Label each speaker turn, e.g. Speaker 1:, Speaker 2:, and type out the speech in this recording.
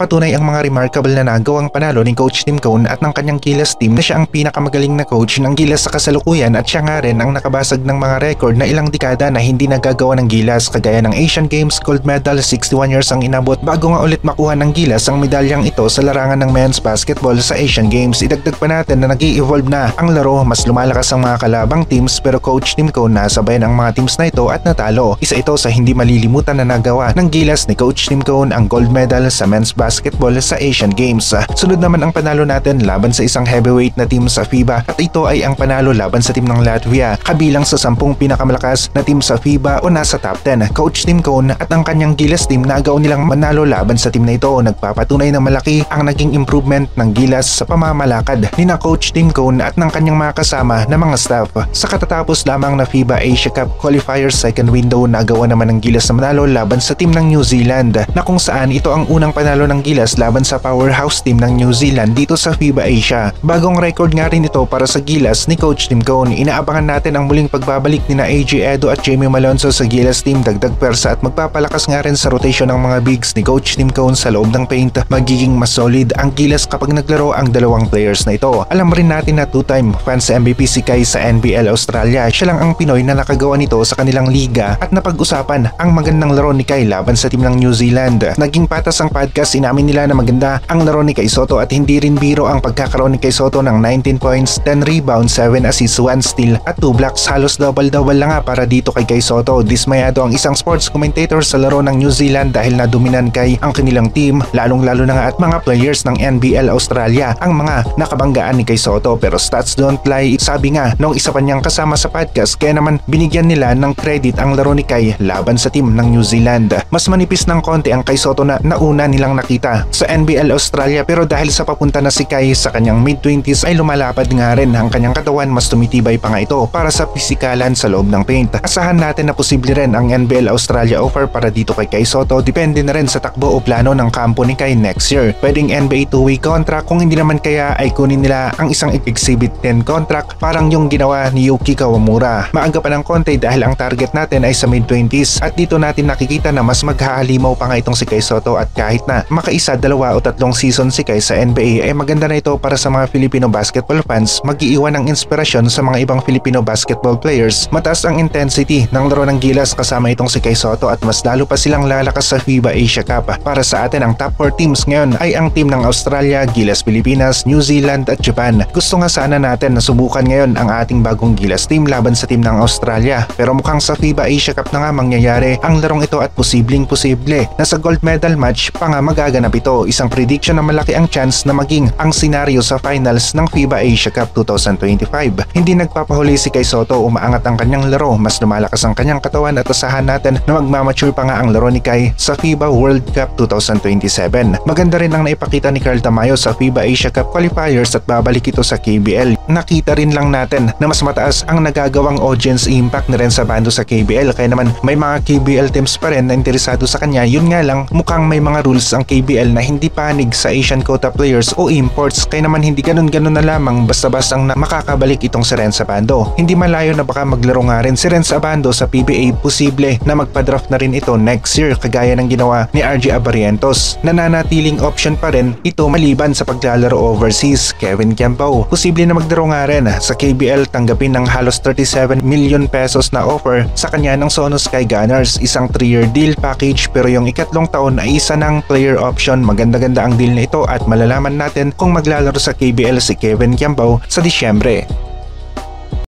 Speaker 1: Nagpapatunay ang mga remarkable na nagawang panalo ni Coach Tim Cone at ng kanyang Gilas team na siya ang pinakamagaling na coach ng Gilas sa kasalukuyan at siya nga rin ang nakabasag ng mga record na ilang dekada na hindi nagagawa ng Gilas kagaya ng Asian Games gold medal. 61 years ang inabot bago nga ulit makuha ng Gilas ang medalyang ito sa larangan ng men's basketball sa Asian Games. Idagdag pa natin na nag-i-evolve na ang laro, mas lumalakas ang mga kalabang teams pero Coach Tim Cone nasabayan ang mga teams na ito at natalo. Isa ito sa hindi malilimutan na nagawa ng Gilas ni Coach Tim Cone, ang gold medal sa men's basketball sa Asian Games. Sunod naman ang panalo natin laban sa isang heavyweight na team sa FIBA at ito ay ang panalo laban sa team ng Latvia, kabilang sa 10 pinakamalakas na team sa FIBA o nasa top 10. Coach Tim Cone at ang kanyang Gilas team nagaw nilang manalo laban sa team na ito. Nagpapatunay na malaki ang naging improvement ng Gilas sa pamamalakad ni na Coach Tim Cone at ng kanyang mga kasama na mga staff. Sa katatapos lamang na FIBA Asia Cup qualifiers second window, nagawa naman ng Gilas na manalo laban sa team ng New Zealand na kung saan ito ang unang panalo ng Gilas laban sa powerhouse team ng New Zealand dito sa FIBA Asia. Bagong record nga rin ito para sa Gilas ni Coach Tim Cone. Inaabangan natin ang muling pagbabalik ni na AJ Edo at Jamie Malonzo sa Gilas team, dagdag persa at magpapalakas nga rin sa rotation ng mga bigs ni Coach Tim Cone sa loob ng paint. Magiging mas solid ang Gilas kapag naglaro ang dalawang players na ito. Alam rin natin na two-time fans MVP si Kai sa NBL Australia. Siya lang ang Pinoy na nakagawa nito sa kanilang liga at napag-usapan ang magandang laro ni Kai laban sa team ng New Zealand. Naging patas ang podcast, inamin nila na maganda ang laro ni Kai Sotto at hindi rin biro ang pagkakaroon ni Kai Sotto ng 19 points, 10 rebounds, 7 assists, 1 steal at 2 blocks. Halos double-double lang nga para dito kay Kai Sotto. Dismayado ang isang sports commentator sa laro ng New Zealand dahil nadominan kay ang kanilang team, lalong-lalo na nga at mga players ng NBL Australia ang mga nakabanggaan ni Kai Sotto. Pero stats don't lie, sabi nga nung isa pa niyang kasama sa podcast, kaya naman binigyan nila ng credit ang laro ni Kai laban sa team ng New Zealand. Mas manipis ng konti ang Kai Sotto na nauna nilang nakita sa NBL Australia pero dahil sa papunta na si Kai sa kanyang mid-20s ay lumalapad nga rin ang kanyang katawan, mas tumitibay pa nga ito para sa pisikalan sa loob ng paint. Asahan natin na posible rin ang NBL Australia offer para dito kay Kai Sotto, depende na rin sa takbo o plano ng kampo ni Kai next year. Pwedeng NBA 2-way contract, kung hindi naman kaya ay kunin nila ang isang Exhibit 10 contract parang yung ginawa ni Yuki Kawamura. Maaga pa ng konti dahil ang target natin ay sa mid-20s at dito natin nakikita na mas maghahalimaw pa nga itong si Kai Sotto at kahit na makaisa, 2 o 3 season si Kai sa NBA ay maganda na ito para sa mga Filipino basketball fans, mag-iiwan ng inspirasyon sa mga ibang Filipino basketball players. Mataas ang intensity ng laro ng Gilas kasama itong si Kai Sotto at mas lalo pa silang lalakas sa FIBA Asia Cup. Para sa atin ang top 4 teams ngayon ay ang team ng Australia, Gilas Pilipinas, New Zealand at Japan. Gusto nga sana natin na subukan ngayon ang ating bagong Gilas team laban sa team ng Australia pero mukhang sa FIBA Asia Cup na nga mangyayari ang larong ito at posibleng na sa gold medal match pa nga magaganap ito. Isang prediction na malaki ang chance na maging ang senaryo sa finals ng FIBA Asia Cup 2025. Hindi nagpapahuli si Kai Sotto, umaangat ang kanyang laro, mas lumalakas ang kanyang katawan at asahan natin na magmamature pa nga ang laro ni Kai sa FIBA World Cup 2027. Maganda rin ang naipakita ni Carl Tamayo sa FIBA Asia Cup qualifiers at babalik ito sa KBL. Nakita rin lang natin na mas mataas ang nagagawang audience impact na rin sa bando sa KBL, kaya naman may mga KBL teams pa rin na interesado sa kanya. Yun nga lang, mukhang may mga rules ang KBL na hindi panig sa Asian quota players o imports, kaya naman hindi ganun-ganun na lamang basta-basta ang makakabalik itong si Renz Abando. Hindi malayo na baka maglaro nga rin si Renz Abando sa PBA, posible na magpa-draft na rin ito next year kagaya ng ginawa ni RJ Abarientos. Nananatiling option pa rin ito maliban sa paglalaro overseas. Kevin Kiambao, posible na maglaro nga rin sa KBL, tanggapin ng halos 37 million pesos na offer sa kanya ng Sono Sky Gunners. Isang 3-year deal package pero yung ikatlong taon ay isa ng player option. Maganda-ganda ang deal na ito at malalaman natin kung maglalaro sa KBL si Kevin Kiambao sa Disyembre.